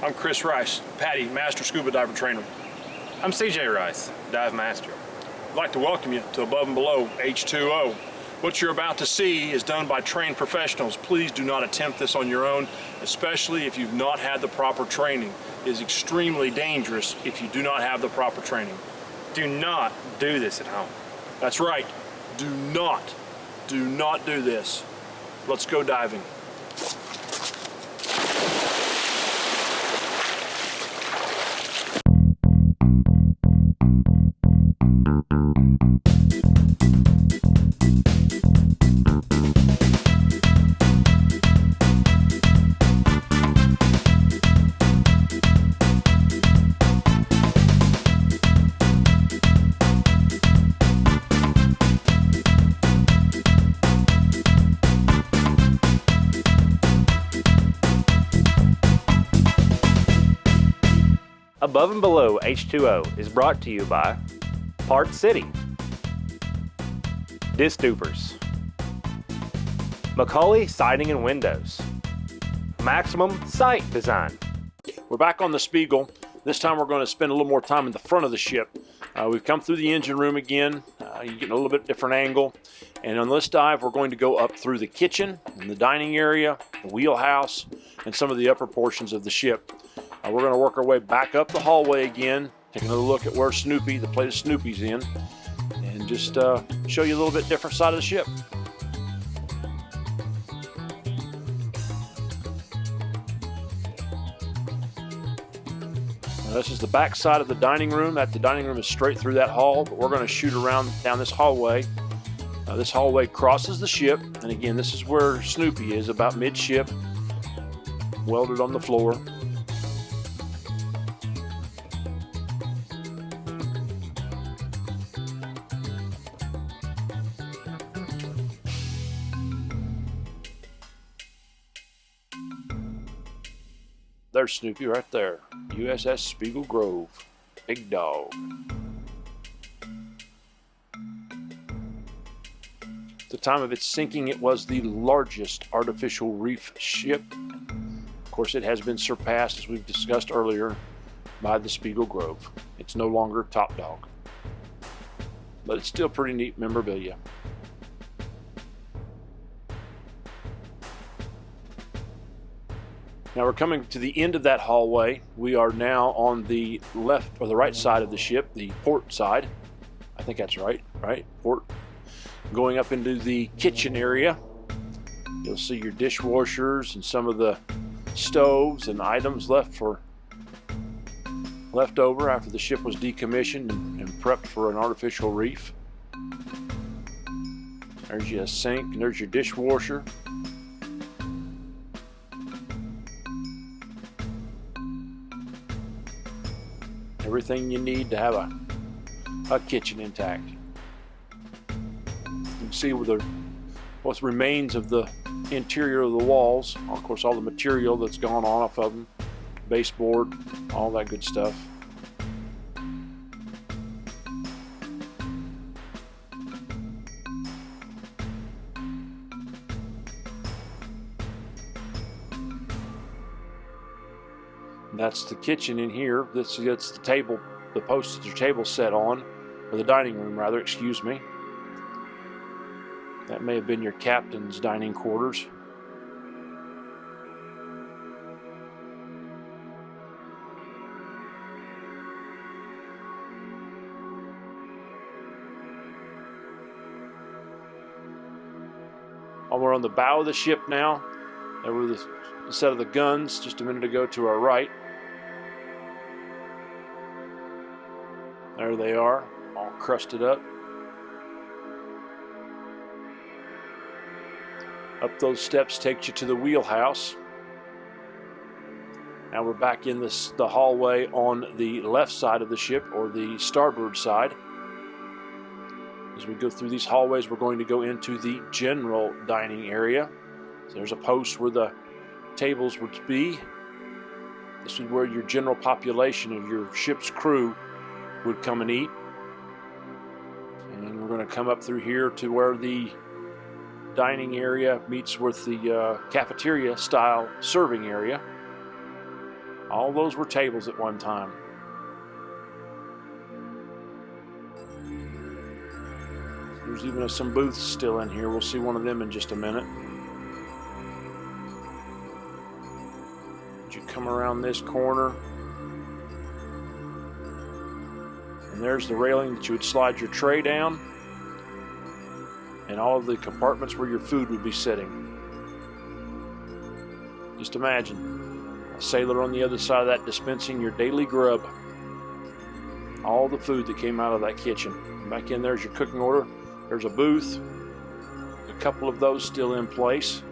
I'm Chris Rice, Patty, Master Scuba Diver Trainer. I'm CJ Rice, Dive Master. I'd like to welcome you to Above and Below H2O. What you're about to see is done by trained professionals. Please do not attempt this on your own, especially if you've not had the proper training. It is extremely dangerous if you do not have the proper training. Do not do this at home. That's right. Do not do this. Let's go diving. Above and Below H2O is brought to you by Part City, Disc Dupers, Macaulay Siding and Windows, Maximum Sight Design. We're back on the Spiegel. This time we're going to spend a little more time in the front of the ship. We've come through the engine room again. You're getting a little bit different angle. And on this dive, we're going to go up through the kitchen, and the dining area, the wheelhouse, and some of the upper portions of the ship. We're going to work our way back up the hallway again, take another look at where Snoopy, the plate of Snoopy's in, and just show you a little bit different side of the ship. Now, this is the back side of the dining room. The dining room is straight through that hall, but we're going to shoot around down this hallway. This hallway crosses the ship, and again, this is where Snoopy is, about midship, welded on the floor. There's Snoopy right there. USS Spiegel Grove. Big dog. At the time of its sinking, it was the largest artificial reef ship. Of course, it has been surpassed, as we've discussed earlier, by the Spiegel Grove. It's no longer top dog, but it's still pretty neat memorabilia. Now we're coming to the end of that hallway. We are now on the left or the right side of the ship, the port side. I think that's right, port. Going up into the kitchen area. You'll see your dishwashers and some of the stoves and items left over after the ship was decommissioned and prepped for an artificial reef. There's your sink and there's your dishwasher. Everything you need to have a kitchen intact. You can see what remains of the interior of the walls. Of course, all the material that's gone off of them, baseboard, all that good stuff. That's the kitchen in here. That's the table, the post that your table set on, or the dining room rather, excuse me. That may have been your captain's dining quarters. We're on the bow of the ship now. There were the set of the guns just a minute ago to our right. There they are, all crusted up. Up those steps takes you to the wheelhouse. Now we're back in the hallway on the left side of the ship, or the starboard side. As we go through these hallways, we're going to go into the general dining area. So there's a post where the tables would be. This is where your general population of your ship's crew would come and eat. And we're going to come up through here to where the dining area meets with the cafeteria style serving area. All those were tables at one time. There's even some booths still in here. We'll see one of them in just a minute. You come around this corner, and there's the railing that you would slide your tray down, and all of the compartments where your food would be sitting. Just imagine a sailor on the other side of that dispensing your daily grub. All the food that came out of that kitchen. Back in there's your cooking order. There's a booth. A couple of those still in place.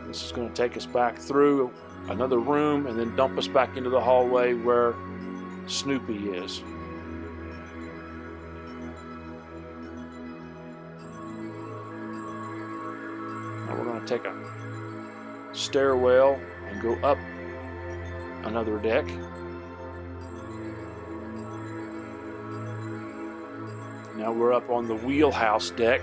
This is going to take us back through another room and then dump us back into the hallway where Snoopy is. Now we're going to take a stairwell and go up another deck. Now we're up on the wheelhouse deck.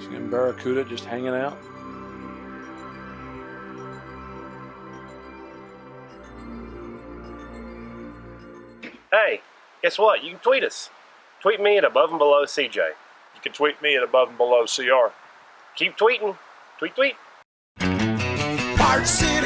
And Barracuda just hanging out. Hey, guess what? You can tweet us. Tweet me at Above and Below CJ. You can tweet me at Above and Below CR. Keep tweeting. Tweet, tweet.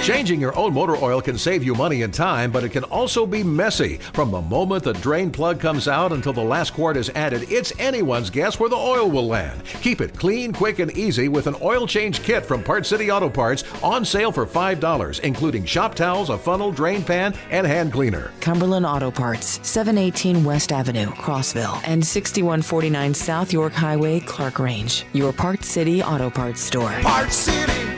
Changing your own motor oil can save you money and time, but it can also be messy. From the moment the drain plug comes out until the last quart is added, it's anyone's guess where the oil will land. Keep it clean, quick, and easy with an oil change kit from Parts City Auto Parts, on sale for $5, including shop towels, a funnel, drain pan, and hand cleaner. Cumberland Auto Parts, 718 West Avenue, Crossville, and 6149 South York Highway, Clark Range. Your Parts City Auto Parts store. Parts City.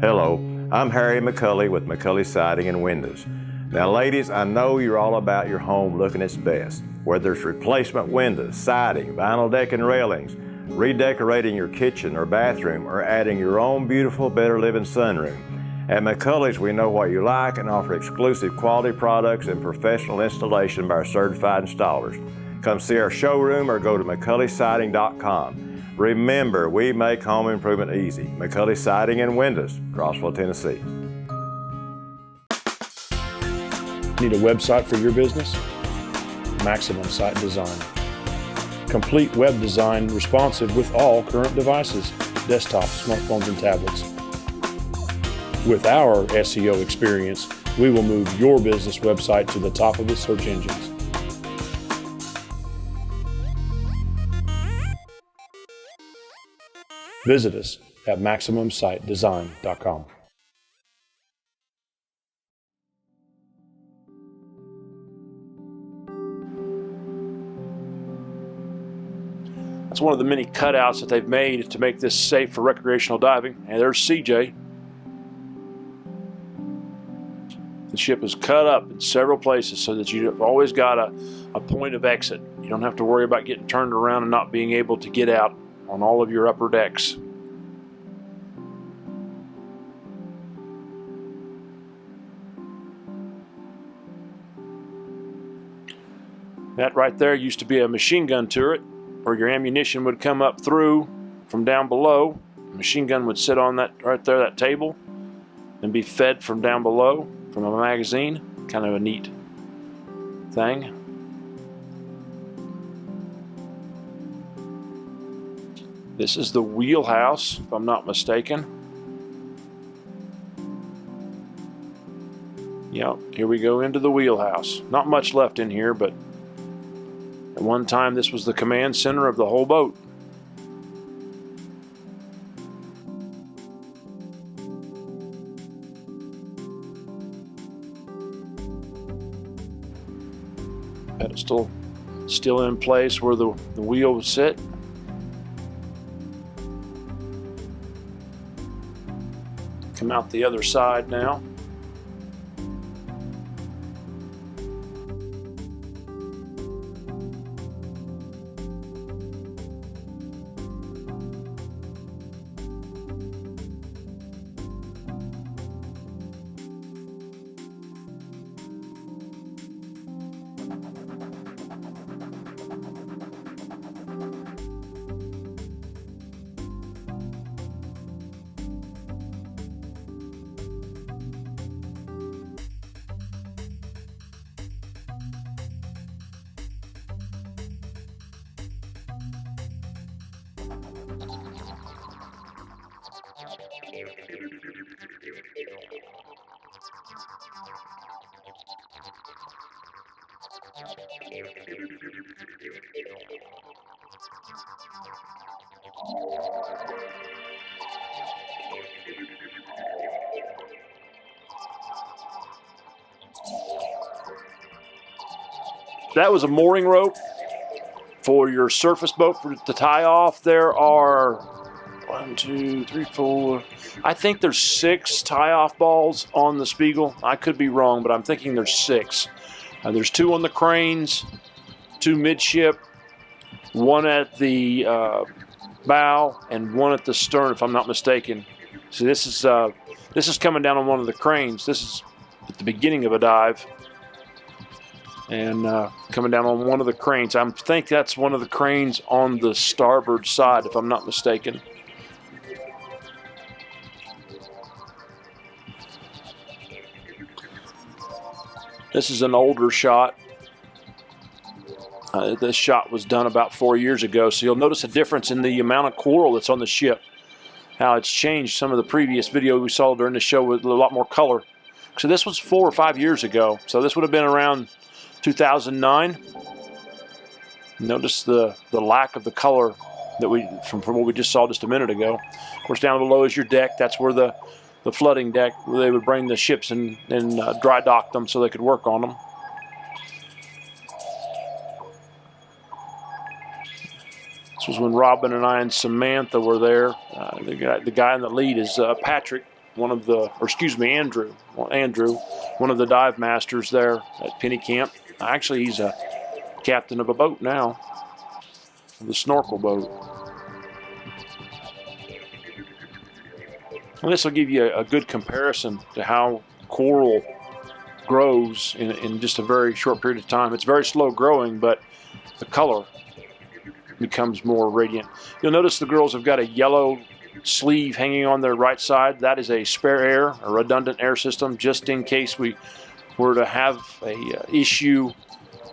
Hello, I'm Harry McCulley with McCulley Siding and Windows. Now ladies, I know you're all about your home looking its best. Whether it's replacement windows, siding, vinyl deck and railings, redecorating your kitchen or bathroom, or adding your own beautiful Better Living sunroom. At McCulley's, we know what you like and offer exclusive quality products and professional installation by our certified installers. Come see our showroom or go to McCulleySiding.com. Remember, we make home improvement easy. McCulley Siding and Windows, Crossville, Tennessee. Need a website for your business? Maximum Site Design. Complete web design responsive with all current devices, desktops, smartphones, and tablets. With our SEO experience, we will move your business website to the top of the search engines. Visit us at MaximumSiteDesign.com. That's one of the many cutouts that they've made to make this safe for recreational diving. And there's CJ. The ship is cut up in several places so that you've always got a point of exit. You don't have to worry about getting turned around and not being able to get out on all of your upper decks. That right there used to be a machine gun turret where your ammunition would come up through from down below. The machine gun would sit on that right there, that table, and be fed from down below from a magazine. Kind of a neat thing. This is the wheelhouse, if I'm not mistaken. Yep, here we go into the wheelhouse. Not much left in here, but at one time this was the command center of the whole boat. Pedestal still in place where the wheel would sit. Come out the other side now. That was a mooring rope for your surface boat to tie off. There are 1, 2, 3, 4. I think there's 6 tie-off balls on the Spiegel. I could be wrong, but I'm thinking there's 6. There's 2 on the cranes, 2 midship, 1 at the bow, and 1 at the stern, if I'm not mistaken. So this is coming down on one of the cranes. This is at the beginning of a dive, and coming down on one of the cranes. I think that's one of the cranes on the starboard side, if I'm not mistaken. This is an older shot. This shot was done about 4 years ago, so you'll notice a difference in the amount of coral that's on the ship. How it's changed. Some of the previous video we saw during the show with a lot more color. So this was 4 or 5 years ago. So this would have been around 2009. Notice the lack of the color that from what we just saw just a minute ago. Of course, down below is your deck. That's where the flooding deck, where they would bring the ships and dry dock them so they could work on them. This was when Robin and I and Samantha were there. The guy in the lead is Patrick, Andrew, one of the dive masters there at Penny Camp. Actually, he's a captain of a boat now, the snorkel boat. And this will give you a good comparison to how coral grows in just a very short period of time. It's very slow growing, but the color becomes more radiant. You'll notice the girls have got a yellow sleeve hanging on their right side. That is a spare air, a redundant air system, just in case we were to have a issue.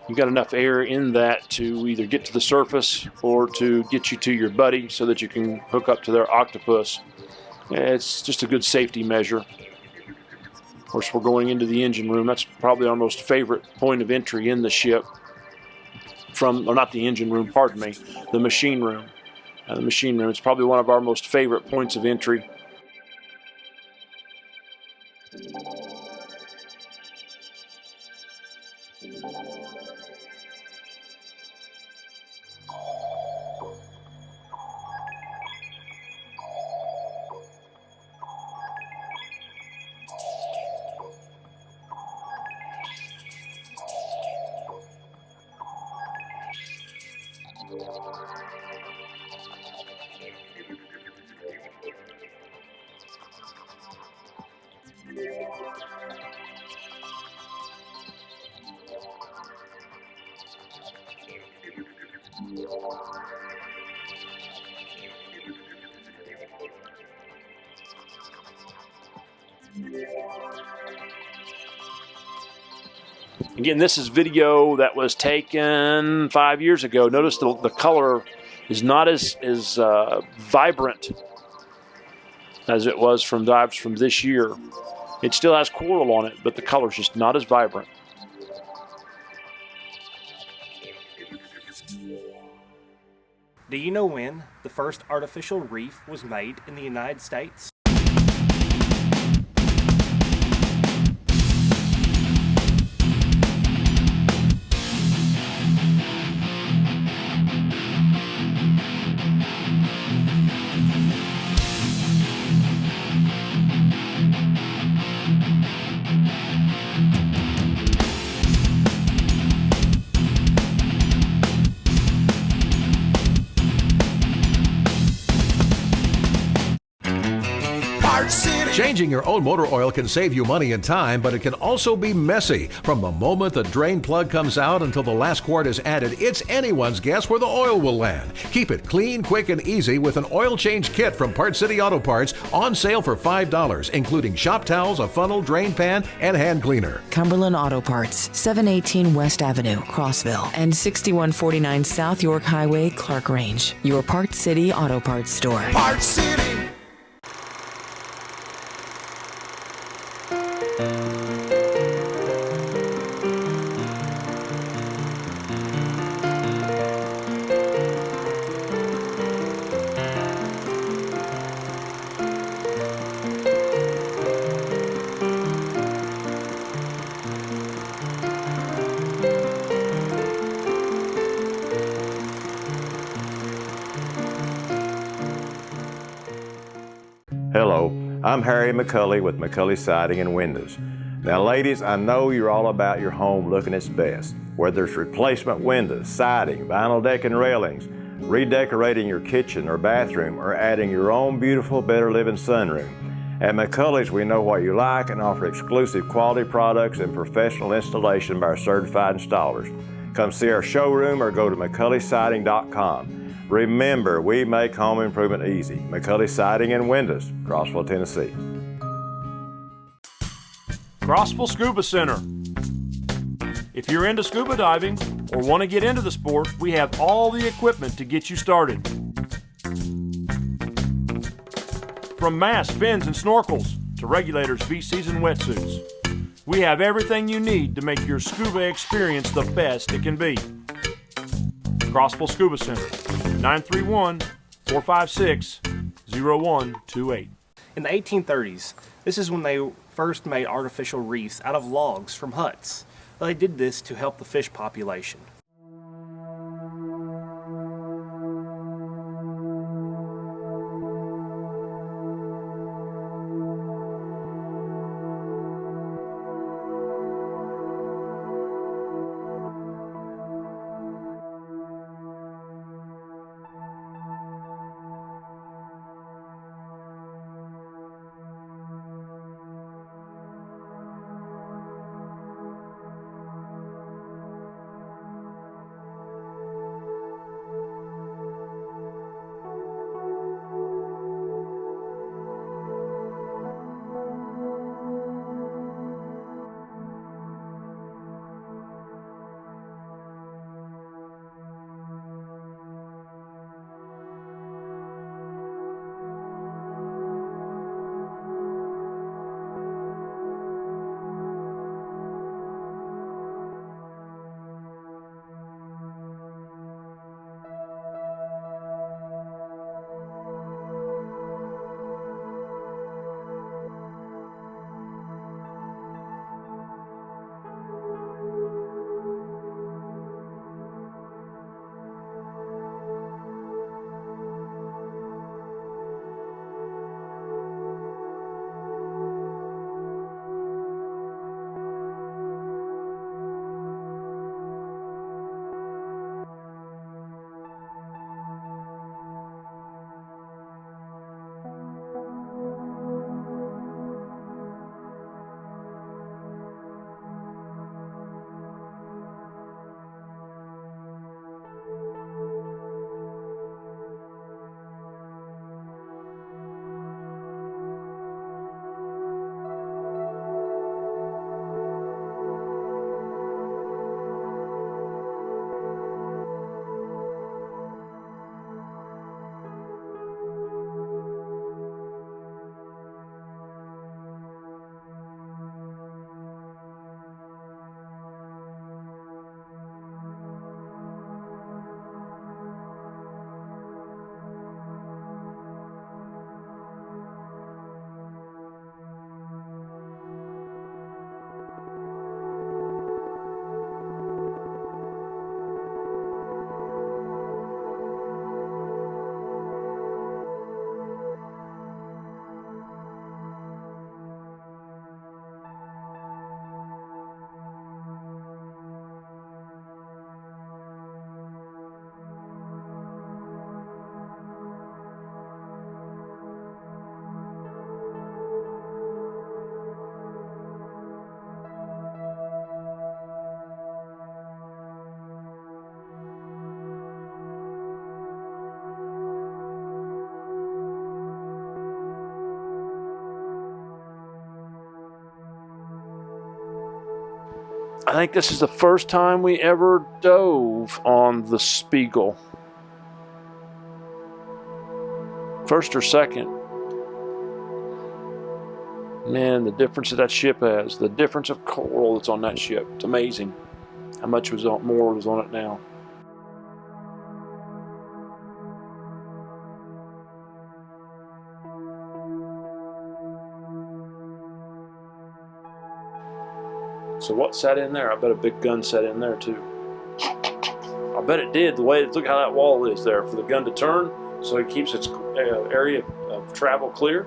You've got enough air in that to either get to the surface or to get you to your buddy so that you can hook up to their octopus. It's just a good safety measure. Of course, we're going into the engine room. That's probably our most favorite point of entry in the ship. Not the engine room, pardon me, the machine room. The machine room is probably one of our most favorite points of entry. Again, this is video that was taken 5 years ago. Notice the color is not as vibrant as it was from dives from this year. It still has coral on it, but the color's just not as vibrant. Do you know when the first artificial reef was made in the United States? Changing your own motor oil can save you money and time, but it can also be messy. From the moment the drain plug comes out until the last quart is added, it's anyone's guess where the oil will land. Keep it clean, quick, and easy with an oil change kit from Part City Auto Parts, on sale for $5, including shop towels, a funnel, drain pan, and hand cleaner. Cumberland Auto Parts, 718 West Avenue, Crossville, and 6149 South York Highway, Clark Range. Your Part City Auto Parts store. Part City. Hello, I'm Harry McCulley with McCulley Siding and Windows. Now ladies, I know you're all about your home looking its best. Whether it's replacement windows, siding, vinyl deck and railings, redecorating your kitchen or bathroom, or adding your own beautiful Better Living sunroom. At McCulley's, we know what you like and offer exclusive quality products and professional installation by our certified installers. Come see our showroom or go to McCulleySiding.com. Remember, we make home improvement easy. McCulley Siding and Windows, Crossville, Tennessee. Crossville Scuba Center. If you're into scuba diving or want to get into the sport, we have all the equipment to get you started. From masks, fins, and snorkels to regulators, VCs, and wetsuits, we have everything you need to make your scuba experience the best it can be. Crossville Scuba Center, 931-456-0128. In the 1830s, this is when they first made artificial reefs out of logs from huts. They did this to help the fish population. I think this is the first time we ever dove on the Spiegel. First or second. Man, the difference that ship has, the difference of coral that's on that ship, it's amazing. How much more was on it now? So what sat in there? I bet a big gun sat in there too. I bet it did. The way, look how that wall is there for the gun to turn, so it keeps its area of travel clear.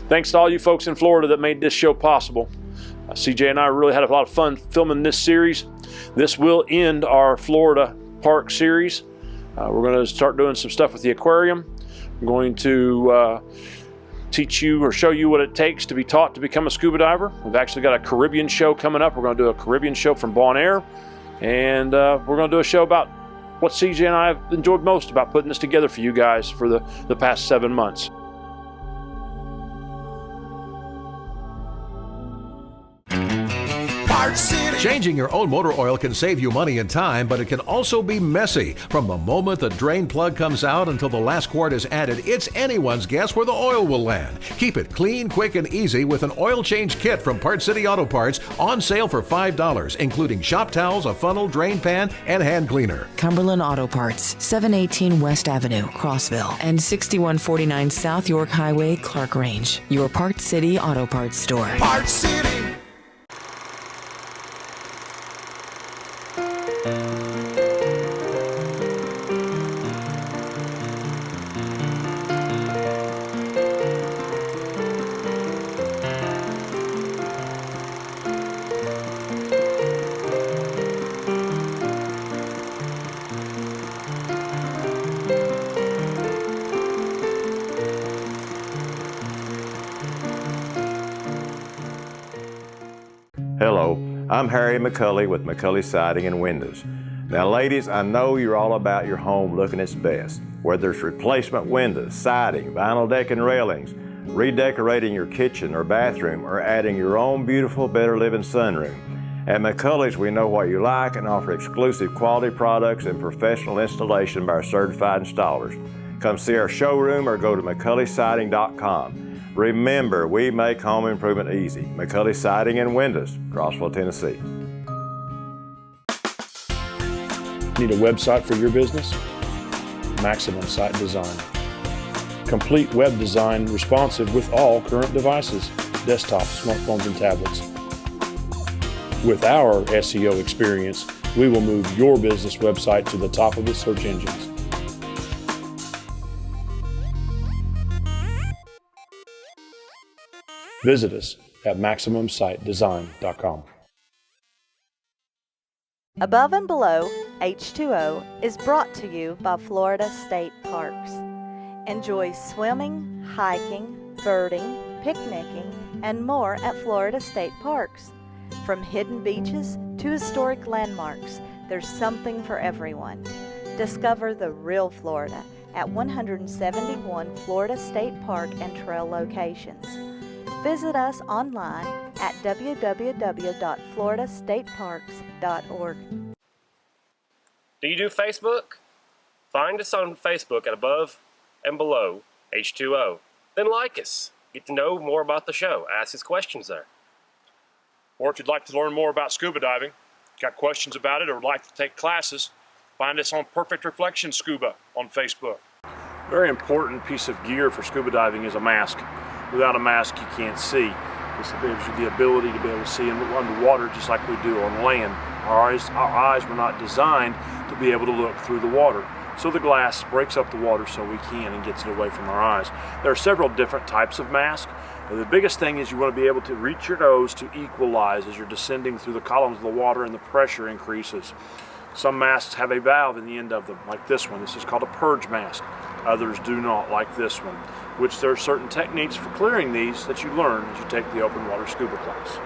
Thanks to all you folks in Florida that made this show possible. CJ and I really had a lot of fun filming this series. This will end our Florida park series. We're going to start doing some stuff with the aquarium. I'm going to teach you or show you what it takes to be taught to become a scuba diver. We've actually got a Caribbean show coming up. We're going to do a Caribbean show from Bon Air, and we're going to do a show about what CJ and I have enjoyed most about putting this together for you guys for the past 7 months. Changing your own motor oil can save you money and time, but it can also be messy. From the moment the drain plug comes out until the last quart is added, it's anyone's guess where the oil will land. Keep it clean, quick, and easy with an oil change kit from Part City Auto Parts, on sale for $5, including shop towels, a funnel, drain pan, and hand cleaner. Cumberland Auto Parts, 718 West Avenue, Crossville, and 6149 South York Highway, Clark Range. Your Part City Auto Parts store. Part City. Hello, I'm Harry McCulley with McCulley Siding and Windows. Now ladies, I know you're all about your home looking its best. Whether it's replacement windows, siding, vinyl decking railings, redecorating your kitchen or bathroom, or adding your own beautiful Better Living sunroom. At McCulley's, we know what you like and offer exclusive quality products and professional installation by our certified installers. Come see our showroom or go to McCulleySiding.com. Remember, we make home improvement easy. McCulley Siding and Windows, Crossville, Tennessee. Need a website for your business? Maximum Site Design. Complete web design responsive with all current devices, desktops, smartphones, and tablets. With our SEO experience, we will move your business website to the top of the search engines. Visit us at MaximumSiteDesign.com. Above and Below H2O is brought to you by Florida State Parks. Enjoy swimming, hiking, birding, picnicking, and more at Florida State Parks. From hidden beaches to historic landmarks, there's something for everyone. Discover the real Florida at 171 Florida State Park and Trail locations. Visit us online at www.floridastateparks.org. Do you do Facebook? Find us on Facebook at Above and Below H2O. Then like us. Get to know more about the show. Ask us questions there. Or if you'd like to learn more about scuba diving, got questions about it, or would like to take classes, find us on Perfect Reflection Scuba on Facebook. Very important piece of gear for scuba diving is a mask. Without a mask, you can't see. This gives you the ability to be able to see underwater just like we do on land. Our eyes were not designed to be able to look through the water. So the glass breaks up the water so we can and gets it away from our eyes. There are several different types of masks. The biggest thing is you want to be able to reach your nose to equalize as you're descending through the columns of the water and the pressure increases. Some masks have a valve in the end of them, like this one. This is called a purge mask. Others do not, like this one, which there are certain techniques for clearing these that you learn as you take the open water scuba class.